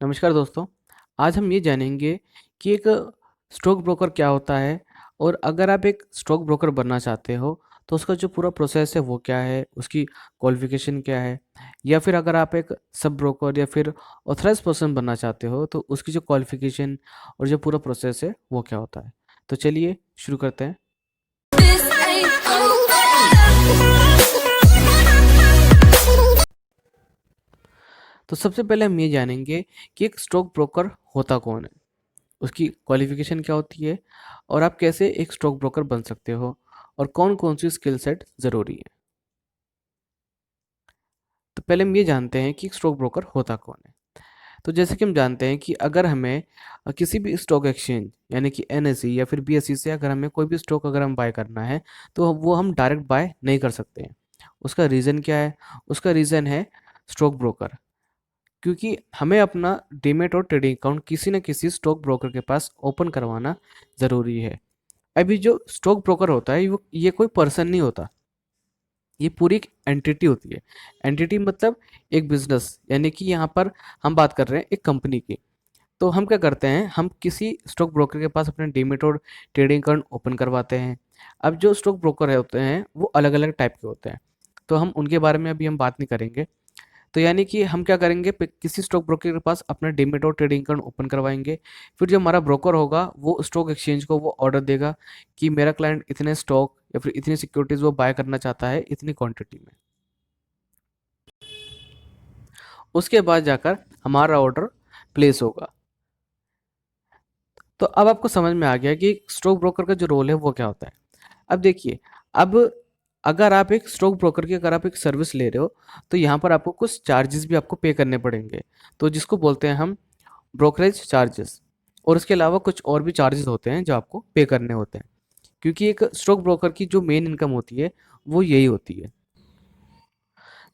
नमस्कार दोस्तों। आज हम ये जानेंगे कि एक स्टॉक ब्रोकर क्या होता है और अगर आप एक स्टॉक ब्रोकर बनना चाहते हो तो उसका जो पूरा प्रोसेस है वो क्या है, उसकी क्वालिफिकेशन क्या है, या फिर अगर आप एक सब ब्रोकर या फिर ऑथराइज पर्सन बनना चाहते हो तो उसकी जो क्वालिफिकेशन और जो पूरा प्रोसेस है वो क्या होता है। तो चलिए शुरू करते हैं। This ain't over. तो सबसे पहले हम ये जानेंगे कि एक स्टॉक ब्रोकर होता कौन है, उसकी क्वालिफिकेशन क्या होती है और आप कैसे एक स्टॉक ब्रोकर बन सकते हो और कौन कौन सी स्किल सेट ज़रूरी है। तो पहले हम ये जानते हैं कि एक स्टॉक ब्रोकर होता कौन है। तो जैसे कि हम जानते हैं कि अगर हमें किसी भी स्टॉक एक्सचेंज यानी कि एनएसई या फिर बीएसई से अगर हमें कोई भी स्टॉक अगर हम बाय करना है तो वो हम डायरेक्ट बाय नहीं कर सकते हैं। उसका रीज़न क्या है? उसका रीज़न है स्टॉक ब्रोकर, क्योंकि हमें अपना डीमेट और ट्रेडिंग अकाउंट किसी न किसी स्टॉक ब्रोकर के पास ओपन करवाना ज़रूरी है। अभी जो स्टॉक ब्रोकर होता है वो ये कोई पर्सन नहीं होता, ये पूरी एक एंटिटी होती है। एंटिटी मतलब एक बिजनेस, यानी कि यहाँ पर हम बात कर रहे हैं एक कंपनी की। तो हम क्या करते हैं, हम किसी स्टॉक ब्रोकर के पास अपने डीमेट और ट्रेडिंग अकाउंट ओपन करवाते हैं। अब जो स्टॉक ब्रोकर होते हैं वो अलग अलग टाइप के होते हैं, तो हम उनके बारे में अभी हम बात नहीं करेंगे। तो यानी कि हम क्या करेंगे, किसी स्टॉक ब्रोकर के पास अपना डीमेट और ट्रेडिंग अकाउंट ओपन करवाएंगे। फिर जो हमारा ब्रोकर होगा वो स्टॉक एक्सचेंज को वो ऑर्डर देगा कि मेरा क्लाइंट इतने स्टॉक या फिर इतनी सिक्योरिटीज वो बाय करना चाहता है इतनी क्वांटिटी में। उसके बाद जाकर हमारा ऑर्डर प्लेस होगा। तो अब आपको समझ में आ गया कि स्टॉक ब्रोकर का जो रोल है वो क्या होता है। अब देखिए, अब अगर आप एक स्टॉक ब्रोकर की अगर आप एक सर्विस ले रहे हो तो यहाँ पर आपको कुछ चार्जेस भी आपको पे करने पड़ेंगे, तो जिसको बोलते हैं हम ब्रोकरेज चार्जेस। और उसके अलावा कुछ और भी चार्जेस होते हैं जो आपको पे करने होते हैं, क्योंकि एक स्टॉक ब्रोकर की जो मेन इनकम होती है वो यही होती है।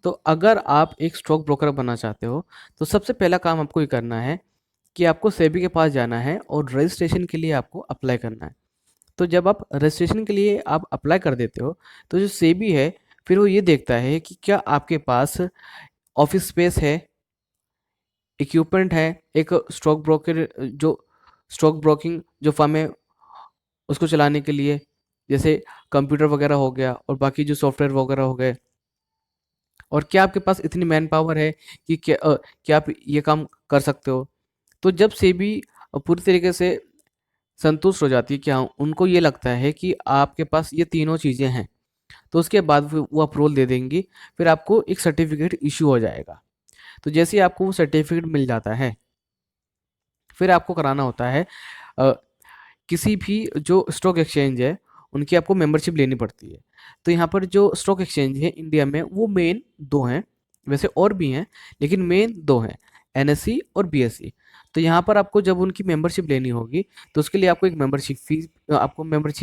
तो अगर आप एक स्टॉक ब्रोकर बनना चाहते हो तो सबसे पहला काम आपको ये करना है कि आपको सेबी के पास जाना है और रजिस्ट्रेशन के लिए आपको अप्लाई करना है। तो जब आप रजिस्ट्रेशन के लिए आप अप्लाई कर देते हो तो जो सेबी है फिर वो ये देखता है कि क्या आपके पास ऑफिस स्पेस है, इक्विपमेंट है, एक स्टॉक ब्रोकर जो स्टॉक ब्रोकिंग जो फर्म है उसको चलाने के लिए, जैसे कंप्यूटर वगैरह हो गया और बाकी जो सॉफ्टवेयर वगैरह हो गए, और क्या आपके पास इतनी मैन पावर है कि क्या आप ये काम कर सकते हो। तो जब सेबी पूरी तरीके से संतुष्ट हो जाती है कि हाँ उनको ये लगता है कि आपके पास ये तीनों चीज़ें हैं, तो उसके बाद वो अप्रूवल दे देंगी। फिर आपको एक सर्टिफिकेट इशू हो जाएगा। तो जैसे ही आपको वो सर्टिफिकेट मिल जाता है फिर आपको कराना होता है अ, किसी भी जो स्टॉक एक्सचेंज है उनकी आपको मेंबरशिप लेनी पड़ती है। तो यहाँ पर जो स्टॉक एक्सचेंज है इंडिया में वो मेन दो हैं, वैसे और भी हैं लेकिन मेन दो हैं, एनएसई और बीएसई। तो यहाँ पर आपको जब उनकी मेंबरशिप लेनी होगी तो उसके लिए आपको एक मेंबरशिप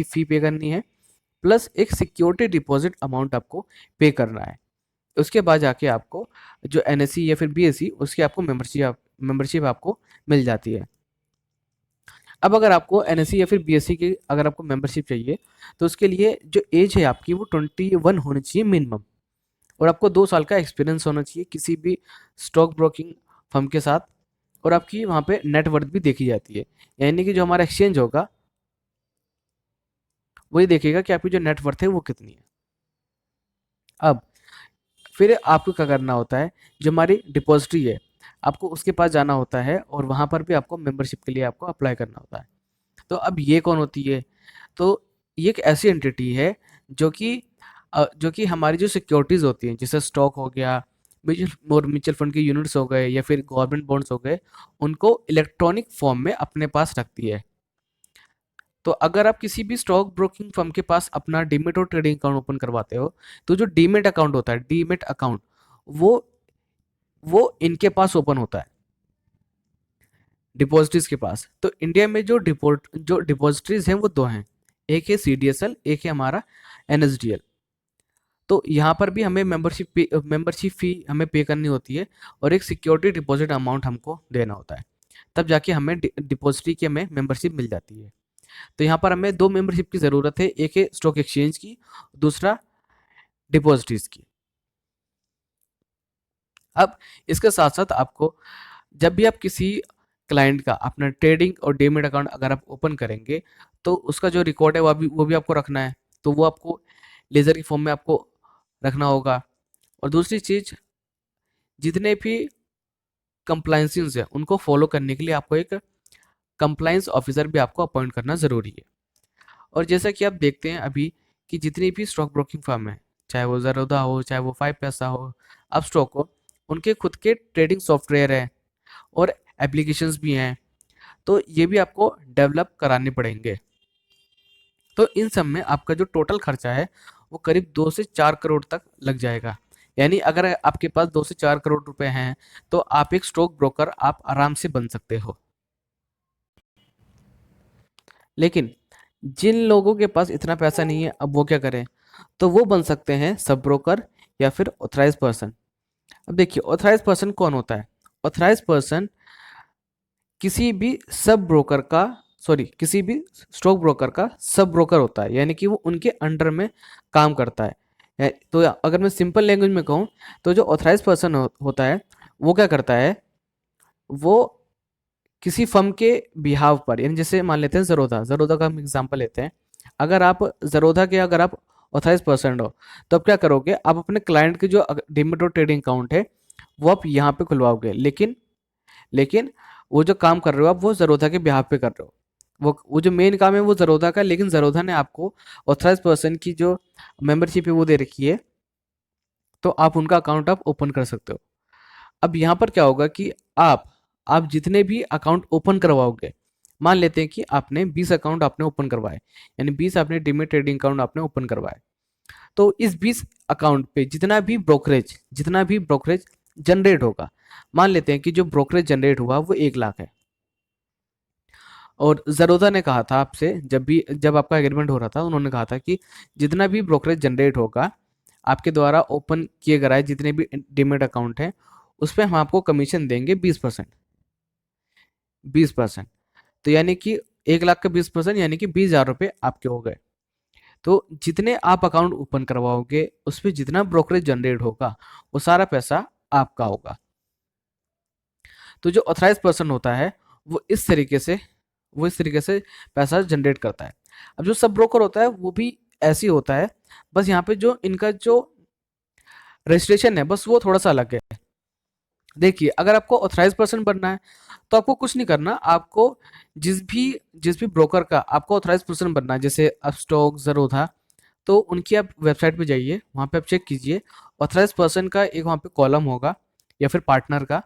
फ़ी पे करनी है, प्लस एक सिक्योरिटी डिपॉजिट अमाउंट आपको पे करना है। उसके बाद जाके आपको जो एनएसई या फिर बीएसई उसकी आपको मेंबरशिप आपको मिल जाती है। अब अगर आपको एनएससी या फिर बीएससी की अगर आपको मेंबरशिप चाहिए तो उसके लिए जो एज है आपकी वो 21 होनी चाहिए मिनिमम, और आपको 2 साल का एक्सपीरियंस होना चाहिए किसी भी स्टॉक ब्रोकिंग फर्म के साथ। और आपकी वहाँ पे नेटवर्थ भी देखी जाती है, यानी कि जो हमारा एक्सचेंज होगा वही देखेगा कि आपकी जो नेटवर्थ है वो कितनी है। अब फिर आपको क्या करना होता है, जो हमारी डिपॉजिटरी है आपको उसके पास जाना होता है और वहाँ पर भी आपको मेंबरशिप के लिए आपको अप्लाई करना होता है। तो अब ये कौन होती है? तो ये एक ऐसी एंटिटी है जो कि जो कि हमारी जो सिक्योरिटीज़ होती हैं जैसे स्टॉक हो गया, म्यूचुअल फंड के यूनिट्स हो गए या फिर गवर्नमेंट बॉन्ड्स हो गए, उनको इलेक्ट्रॉनिक फॉर्म में अपने पास रखती है। तो अगर आप किसी भी स्टॉक ब्रोकिंग फर्म के पास अपना डीमेट और ट्रेडिंग अकाउंट ओपन करवाते हो तो जो डीमेट अकाउंट होता है, डीमेट अकाउंट वो वो इनके पास ओपन होता है, डिपॉजिटरीज के पास। तो इंडिया में जो डिपॉजिटरीज हैं वो दो हैं, एक है सीडीएसएल, एक है हमारा एनएसडीएल। तो यहाँ पर भी हमें मेंबरशिप फी हमें पे करनी होती है और एक सिक्योरिटी डिपॉजिट अमाउंट हमको देना होता है, तब जाके हमें डिपॉजिटरी की हमें मेंबरशिप मिल जाती है। तो यहाँ पर हमें दो मेंबरशिप की ज़रूरत है, एक है स्टॉक एक्सचेंज की, दूसरा डिपॉजिटरीज की। अब इसके साथ साथ आपको जब भी आप किसी क्लाइंट का अपना ट्रेडिंग और डीमैट अकाउंट अगर आप ओपन करेंगे, तो उसका जो रिकॉर्ड है वो भी आपको रखना है। तो वो आपको लेज़र की फॉर्म में आपको रखना होगा। और दूसरी चीज़, जितने भी कंप्लायंसेस हैं उनको फॉलो करने के लिए आपको एक कंप्लायंस ऑफिसर भी आपको अपॉइंट करना ज़रूरी है। और जैसा कि आप देखते हैं अभी कि जितनी भी स्टॉक ब्रोकिंग फर्म है, चाहे वो ज़रोधा हो, चाहे वो 5 पैसा हो, अपस्टॉक हो, उनके खुद के ट्रेडिंग सॉफ्टवेयर हैं और एप्लीकेशंस भी हैं। तो ये भी आपको डेवलप कराने पड़ेंगे। तो इन सब में आपका जो टोटल खर्चा है वो करीब 2 से 4 करोड़ तक लग जाएगा। यानी अगर आपके पास 2 से 4 करोड़ रुपए हैं, तो आप एक स्टॉक ब्रोकर आप आराम से बन सकते हो। लेकिन जिन लोगों के पास इतना पैसा नहीं है, अब वो क्या करें? तो वो बन सकते हैं सब ब्रोकर या फिर ऑथराइज पर्सन। अब देखिए, ऑथराइज पर्सन कौन होता है? ऑथराइज पर्सन किसी भी सब ब्रोकर का, सॉरी, किसी भी स्टॉक ब्रोकर का सब ब्रोकर होता है, यानी कि वो उनके अंडर में काम करता है। तो अगर मैं सिंपल लैंग्वेज में कहूँ, तो जो ऑथराइज पर्सन होता है वो क्या करता है? वो किसी फर्म के बिहाव पर, यानी जैसे मान लेते हैं ज़रोधा, ज़रोधा का हम एग्जांपल लेते हैं। अगर आप ज़रोधा के अगर आप ऑथराइज पर्सन हो, तो आप क्या करोगे? आप अपने क्लाइंट के जो डीमैट और ट्रेडिंग अकाउंट है वो आप यहाँ पे खुलवाओगे। लेकिन लेकिन वो जो काम कर रहे हो आप, वो ज़रोधा के बिहाफ पे कर रहे हो। वो जो मेन काम है वो ज़रोधा का, लेकिन ज़रोधा ने आपको ऑथराइज पर्सन की जो मेंबरशिप है वो दे रखी है, तो आप उनका अकाउंट आप ओपन कर सकते हो। अब यहाँ पर क्या होगा कि आप जितने भी अकाउंट ओपन करवाओगे, मान लेते हैं कि आपने 20 अकाउंट आपने ओपन करवाए, यानी 20 आपने डीमैट ट्रेडिंग अकाउंट आपने ओपन करवाए। तो इस 20 अकाउंट पे जितना भी ब्रोकरेज जनरेट होगा, मान लेते हैं कि जो ब्रोकरेज जनरेट हुआ वो 1 लाख है। और ज़रोधा ने कहा था आपसे, जब आपका एग्रीमेंट हो रहा था, उन्होंने कहा था कि जितना भी ब्रोकरेज जनरेट होगा आपके द्वारा ओपन किए गए जितने भी डीमैट अकाउंट हैं, उस पे हम आपको कमीशन देंगे 20%। 20%, तो यानी कि 1 लाख का 20%, यानी कि 20,000 रुपये आपके हो गए। तो जितने आप अकाउंट ओपन करवाओगे उस पे जितना ब्रोकरेज जनरेट होगा वो सारा पैसा आपका होगा। तो जो ऑथराइज पर्सन होता है वो इस तरीके से पैसा जनरेट करता है। अब जो सब ब्रोकर होता है वो भी ऐसे ही होता है, बस यहाँ पे जो इनका जो रजिस्ट्रेशन है बस वो थोड़ा सा अलग है। देखिए, अगर आपको ऑथराइज पर्सन बनना है तो आपको कुछ नहीं करना। आपको जिस भी ब्रोकर का आपको ऑथराइज पर्सन बनना है, जैसे अपस्टॉक, ज़रोधा, तो उनकी आप वेबसाइट पे जाइए, वहाँ पे आप चेक कीजिए, ऑथराइज पर्सन का एक वहाँ पे कॉलम होगा या फिर पार्टनर का।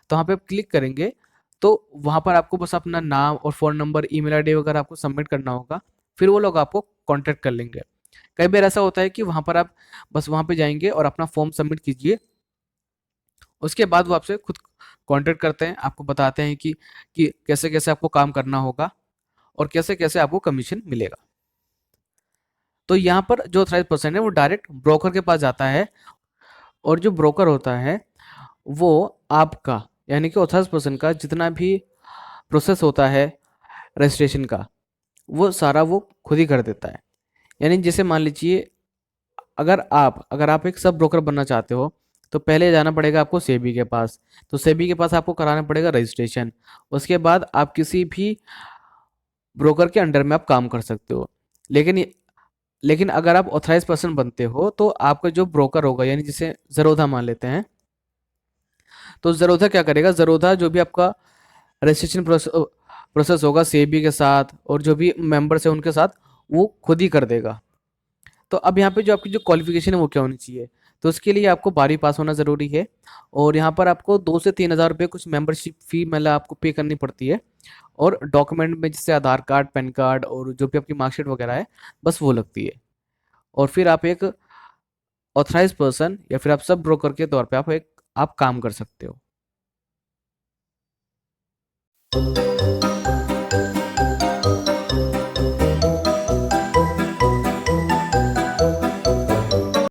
तो वहाँ पे आप क्लिक करेंगे तो वहाँ पर आपको बस अपना नाम और फ़ोन नंबर, ईमेल आईडी वगैरह आपको सबमिट करना होगा। फिर वो लोग आपको कॉन्टैक्ट कर लेंगे। कई बार ऐसा होता है कि वहाँ पर आप बस वहाँ पे जाएंगे और अपना फॉर्म सबमिट कीजिए, उसके बाद वो आपसे खुद कॉन्टैक्ट करते हैं, आपको बताते हैं कि कैसे कैसे आपको काम करना होगा और कैसे कैसे आपको कमीशन मिलेगा। तो यहाँ पर जो ऑथराइज पर्सन है वो डायरेक्ट ब्रोकर के पास जाता है, और जो ब्रोकर होता है वो आपका, यानी कि ऑथराइज पर्सन का जितना भी प्रोसेस होता है रजिस्ट्रेशन का, वो सारा वो खुद ही कर देता है। यानी जैसे मान लीजिए, अगर आप एक सब ब्रोकर बनना चाहते हो, तो पहले जाना पड़ेगा आपको सेबी के पास। तो सेबी के पास आपको कराना पड़ेगा रजिस्ट्रेशन। उसके बाद आप किसी भी ब्रोकर के अंडर में आप काम कर सकते हो। लेकिन लेकिन अगर आप ऑथराइज पर्सन बनते हो तो आपका जो ब्रोकर होगा, यानी जिसे ज़रोधा मान लेते हैं, तो ज़रोधा क्या करेगा? ज़रोधा जो भी आपका रजिस्ट्रेशन प्रोसेस होगा सेबी के साथ और जो भी मेंबर्स हैं उनके साथ, वो खुद ही कर देगा। तो अब यहाँ पे जो आपकी जो क्वालिफिकेशन है वो क्या होनी चाहिए? तो उसके लिए आपको 12वीं पास होना ज़रूरी है, और यहाँ पर आपको 2 से 3,000 रुपये कुछ मेंबरशिप फ़ी मतलब आपको पे करनी पड़ती है। और डॉक्यूमेंट में जैसे आधार कार्ड, पैन कार्ड और जो भी आपकी मार्कशीट वगैरह है, बस वो लगती है। और फिर आप एक ऑथराइज पर्सन या फिर आप सब ब्रोकर के तौर पे आप काम कर सकते हो।